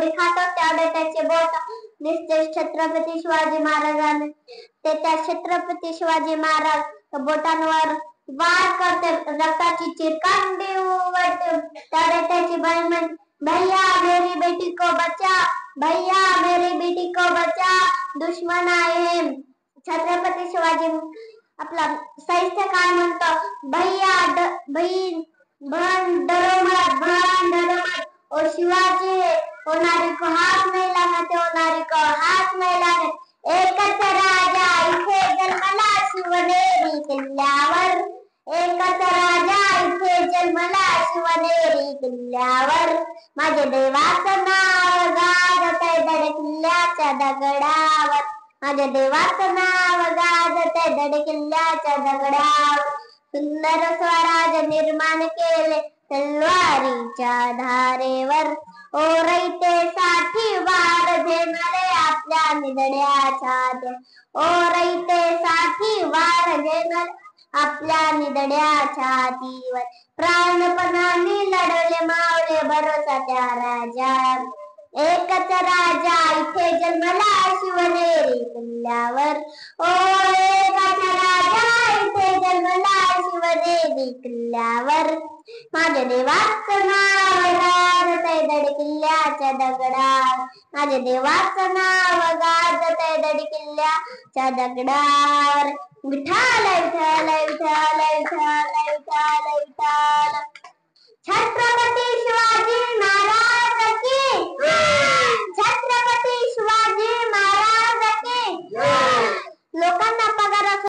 जेवढी खातो तेवढे त्याचे बोट दिसते छत्रपती शिवाजी महाराजांनी ते त्या छत्रपती शिवाजी महाराज बोटांवर वार करते रक्ताची चिरकांडी उमटते तेवढे त्याची बहीण म्हणते भैया मेरी बेटी को बचा भैया मेरी बेटी को बचा दुश्मन आए हैं छत्रपती शिवाजी आपला साहित्य काय म्हणतो भैया बहीण बहन डरो मत और शिवाजी वो नारी को हाथ नहीं लगाते वो नारी को हाथ नहीं लागत एकच राजा इथे जन्मला शिवनेरी किल्ल्यावर एकच राजा इथे जन्मला शिवनेरी किल्ल्यावर माझे देवाचं नाव गाजतंय दड किल्ल्याच्या दगडावर माझ्या देवाचं नाव गाजतंय दड किल्ल्याच्या दगडावर सुंदर स्वराज निर्माण केले तलवारीच्या धारेवर ओ रयतेसाठी वार घेणारे आपल्या निधड्याच्या ओ रयतेसाठी वार घेणारे आपल्या निधड्या छातीवर प्राणपणाने लढवले मावळे भरोसा त्या राजा एकच राजा इथे जन्मला शिवनेरी किल्ल्यावर ओ एकच राजा इथे जन्मला शिवनेरी किल्ल्यावर माझ्या देवाचं नाव गाजतंय दड किल्ल्याच्या दगडावर माझ्या देवाचं नाव गाजतंय दड किल्ल्याच्या दगडावर विठ्ठल विठ्ठल विठ्ठल विठ्ठल विठ्ठल विठ्ठल छत्रपती